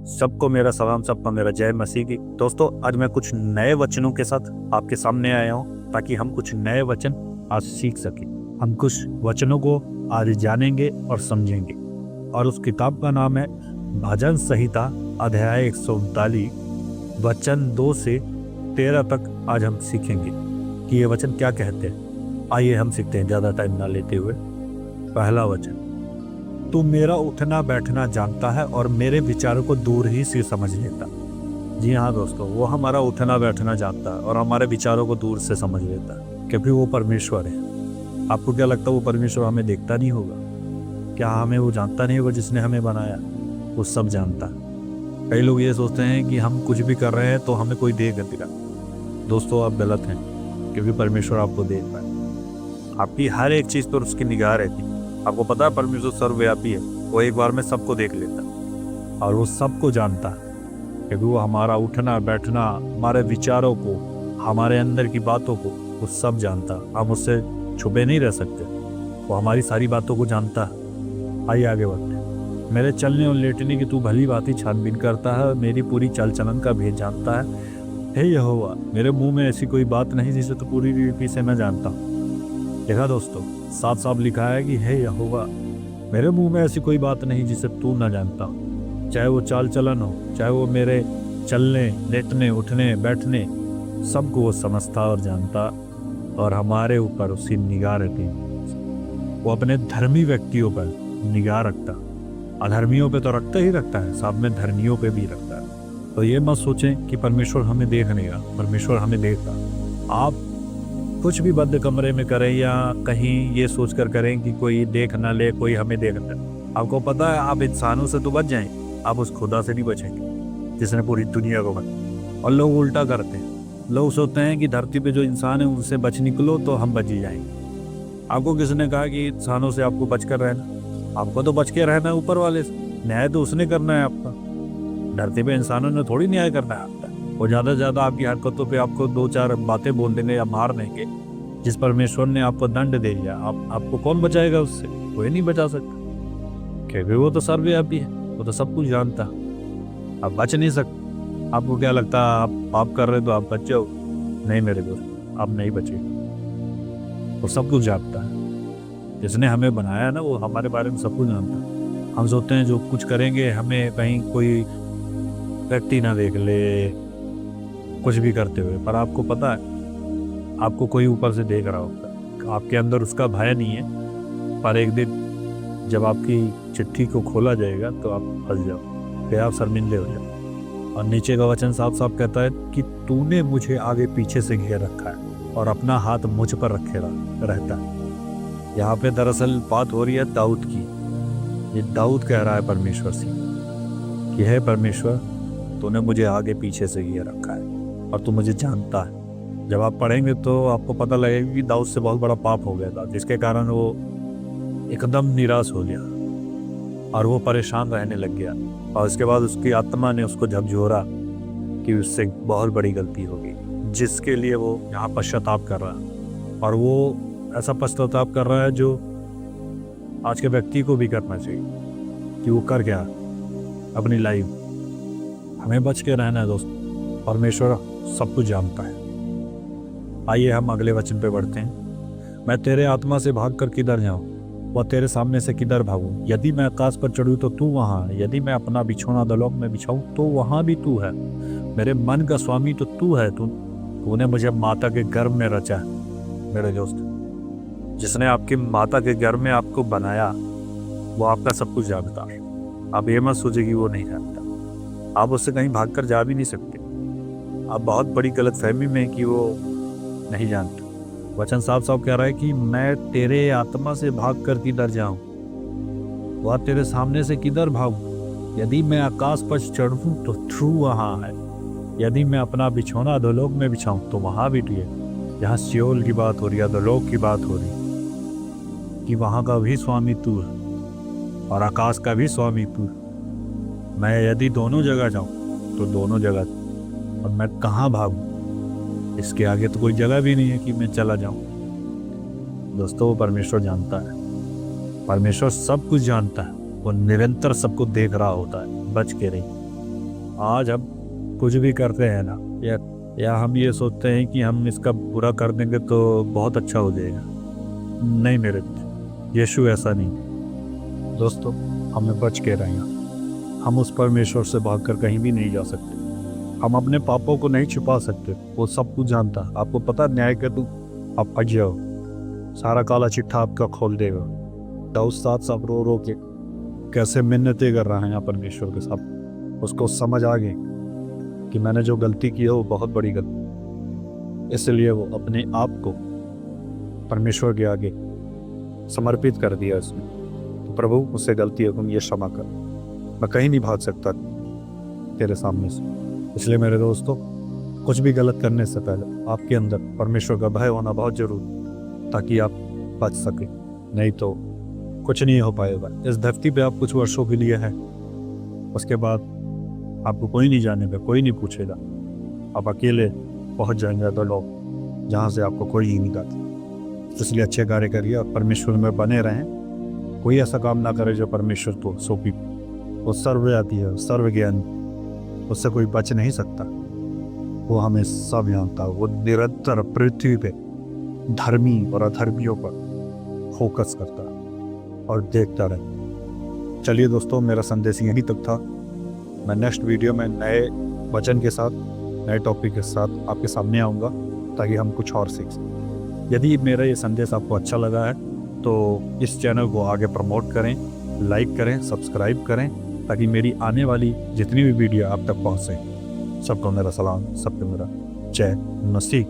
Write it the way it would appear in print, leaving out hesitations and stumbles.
सबको मेरा सलाम, सबको मेरा जय मसीह की। दोस्तों, आज मैं कुछ नए वचनों के साथ आपके सामने आया हूँ ताकि हम कुछ नए वचन आज सीख सकें। हम कुछ वचनों को आज जानेंगे और समझेंगे, और उस किताब का नाम है भजन संहिता अध्याय 139 वचन 2 से 13 तक। आज हम सीखेंगे कि ये वचन क्या कहते हैं। आइए हम सीखते हैं ज़्यादा टाइम ना लेते हुए। पहला वचन, तू मेरा उठना बैठना जानता है और मेरे विचारों को दूर ही से समझ लेता। जी हाँ दोस्तों, वो हमारा उठना बैठना जानता है और हमारे विचारों को दूर से समझ लेता है, क्योंकि वो परमेश्वर है। आपको क्या लगता है वो परमेश्वर हमें देखता नहीं होगा? क्या हमें वो जानता नहीं होगा जिसने हमें बनाया? वो सब जानता है। कई लोग ये सोचते हैं कि हम कुछ भी कर रहे हैं तो हमें कोई देख नहीं रहा। दोस्तों, आप गलत हैं, क्योंकि परमेश्वर आपको देख रहा है। आपकी हर एक चीज़ पर उसकी निगाह रहती है। आपको पता है परमेश्वर सर्वव्यापी है। वो एक बार में सबको देख लेता है और वो सबको जानता है, क्योंकि वो हमारा उठना बैठना, हमारे विचारों को, हमारे अंदर की बातों को वो सब जानता है। हम उससे छुपे नहीं रह सकते। वो हमारी सारी बातों को जानता है। आइए आगे बढ़ते हैं। मेरे चलने और लेटने की तू भली बात ही छानबीन करता है, मेरी पूरी चाल चलन का भेद जानता है। हे यहोवा, मेरे मुंह में ऐसी कोई बात नहीं जिसे तू पूरी रीति से मैं जानता हूँ। देखा दोस्तों, साफ साफ लिखा है कि हे यहोवा, मेरे मुंह में ऐसी कोई बात नहीं जिसे तू ना जानता। चाहे वो चाल चलन हो, चाहे वो मेरे चलने लेटने उठने बैठने, सबको वो समझता और जानता, और हमारे ऊपर उसकी निगाह रहती है। वो अपने धर्मी व्यक्तियों पर निगाह रखता, अधर्मियों पे तो रखता ही रखता है, साथ में धर्मियों पे भी रखता है। तो ये मत सोचें कि परमेश्वर हमें देख नहीं रहा। परमेश्वर हमें देख रहा। आप कुछ भी बंद कमरे में करें या कहीं ये सोचकर करें कि कोई देख ना ले, कोई हमें देख ना ले, आपको पता है आप इंसानों से तो बच जाएं, आप उस खुदा से नहीं बचेंगे जिसने पूरी दुनिया को बनाया। और लोग उल्टा करते हैं। लोग सोचते हैं कि धरती पे जो इंसान है उनसे बच निकलो तो हम बच ही जाएंगे। आपको किसने कहा कि इंसानों से आपको बच कर रहना? आपको तो बच के रहना है ऊपर वाले से। न्याय तो उसने करना है आपका। धरती पे इंसानों ने थोड़ी न्याय करना है आपका। वो ज़्यादा से ज़्यादा आपकी हरकतों पे आपको 2-4 बातें बोल देंगे या मार देंगे। जिस परमेश्वर ने आपको दंड दे दिया, आपको कौन बचाएगा उससे? कोई नहीं बचा सकता, क्योंकि वो तो सर्वव्यापी है। वो तो सब कुछ जानता। आप बच नहीं सकते। आपको क्या लगता है आप पाप कर रहे तो आप बच जाओ? नहीं मेरे दोस्त, आप नहीं बचे। वो सब कुछ जानता है। जिसने हमें बनाया ना, वो हमारे बारे में सब कुछ जानता है। हम सोचते हैं जो कुछ करेंगे हमें कहीं कोई व्यक्ति ना देख ले कुछ भी करते हुए, पर आपको पता है आपको कोई ऊपर से देख रहा होगा। आपके अंदर उसका भय नहीं है, पर एक दिन जब आपकी चिट्ठी को खोला जाएगा तो आप फंस जाओ, फिर आप शर्मिंदे हो जाओ। और नीचे का वचन साफ साफ कहता है कि तूने मुझे आगे पीछे से घेर रखा है और अपना हाथ मुझ पर रखे रहता है। यहाँ पे दरअसल बात हो रही है दाऊद की। ये दाऊद कह रहा है परमेश्वर से कि हे परमेश्वर, तूने मुझे आगे पीछे से घेर रखा है और तू मुझे जानता है। जब आप पढ़ेंगे तो आपको पता लगेगा कि दाऊद से बहुत बड़ा पाप हो गया था, जिसके कारण वो एकदम निराश हो गया और वो परेशान रहने लग गया। और उसके बाद उसकी आत्मा ने उसको झकझोरा कि उससे बहुत बड़ी गलती हो गई, जिसके लिए वो यहाँ पश्चाताप कर रहा है। और वो ऐसा पश्चाताप कर रहा है जो आज के व्यक्ति को भी करना चाहिए कि वो कर क्या अपनी लाइफ। हमें बच के रहना है दोस्त। परमेश्वर सब कुछ जानता है। आइए हम अगले वचन पे बढ़ते हैं। मैं तेरे आत्मा से भागकर किधर जाऊं, वह तेरे सामने से किधर भागूं? यदि मैं आकाश पर चढ़ूं तो तू वहाँ है, यदि मैं अपना बिछौना अधोलोक में बिछाऊं तो वहाँ भी तू है। मेरे मन का स्वामी तो तू है। तूने मुझे माता के गर्भ में रचा है। मेरे दोस्त, जिसने आपकी माता के गर्भ में आपको बनाया, वो आपका सब कुछ जानता है। आप ये मत सोचिए कि वो नहीं जानता। आप उससे कहीं भाग कर जा भी नहीं सकते। आप बहुत बड़ी गलतफहमी में कि वो नहीं जानता। वचन साफ साफ कह रहा है कि मैं तेरे आत्मा से भाग कर किधर जाऊं, वह तेरे सामने से किधर भागूं? यदि मैं आकाश पर चढ़ूं तो तू वहाँ है, यदि मैं अपना बिछौना अधोलोक में बिछाऊं तो वहाँ भी तू है। यहाँ सियोल की बात हो रही है, अधोलोक की बात हो रही है कि वहाँ का भी स्वामी तू है और आकाश का भी स्वामी तू है। मैं यदि दोनों जगह जाऊं तो दोनों जगह, और मैं कहाँ भागूं? इसके आगे तो कोई जगह भी नहीं है कि मैं चला जाऊं। दोस्तों, वो परमेश्वर जानता है। परमेश्वर सब कुछ जानता है। वो निरंतर सबको देख रहा होता है। बच के रही। आज हम कुछ भी करते हैं ना, या हम ये सोचते हैं कि हम इसका बुरा कर देंगे तो बहुत अच्छा हो जाएगा। नहीं मेरे यीशु ऐसा नहीं। दोस्तों, हमें बच के रहना। हम उस परमेश्वर से भागकर कहीं भी नहीं जा सकते। हम अपने पापों को नहीं छुपा सकते, वो सब कुछ जानता। आपको पता न्याय के तू आप फंस जाओ, सारा काला चिट्ठा आपका खोल देगा। दाऊद साथ सब रो रो के कैसे मिन्नतें कर रहा है यहाँ परमेश्वर के साथ। उसको समझ आ गई कि मैंने जो गलती की है वो बहुत बड़ी गलती, इसलिए वो अपने आप को परमेश्वर के आगे समर्पित कर दिया उसने। तो प्रभु, मुझसे गलती है, तुम ये क्षमा कर, मैं कहीं नहीं भाग सकता तेरे सामने से। इसलिए मेरे दोस्तों, कुछ भी गलत करने से पहले आपके अंदर परमेश्वर का भय होना बहुत जरूरी, ताकि आप बच सके। नहीं तो कुछ नहीं हो पाएगा। इस धरती पे आप कुछ वर्षों के लिए हैं, उसके बाद आपको कोई नहीं जानेगा, कोई नहीं पूछेगा। आप अकेले पहुंच जाएंगे तो लोग जहाँ से आपको कोई ही नहीं जाता। इसलिए अच्छे कार्य करिए और परमेश्वर में बने रहें। कोई ऐसा काम ना करे जो परमेश्वर को सौंपी। वो सर्वव्यापी है, सर्वज्ञानी, उससे कोई बच नहीं सकता। वो हमें सब जानता है। वो निरंतर पृथ्वी पे धर्मी और अधर्मियों पर फोकस करता है और देखता रहे। चलिए दोस्तों, मेरा संदेश यहीं तक था। मैं नेक्स्ट वीडियो में नए वचन के साथ, नए टॉपिक के साथ आपके सामने आऊँगा, ताकि हम कुछ और सीख सकें। यदि मेरा ये संदेश आपको अच्छा लगा है तो इस चैनल को आगे प्रमोट करें, लाइक करें, सब्सक्राइब करें, ताकि मेरी आने वाली जितनी भी वीडियो आप तक पहुँचे। सबको मेरा सलाम, सबको मेरा जय मसीह।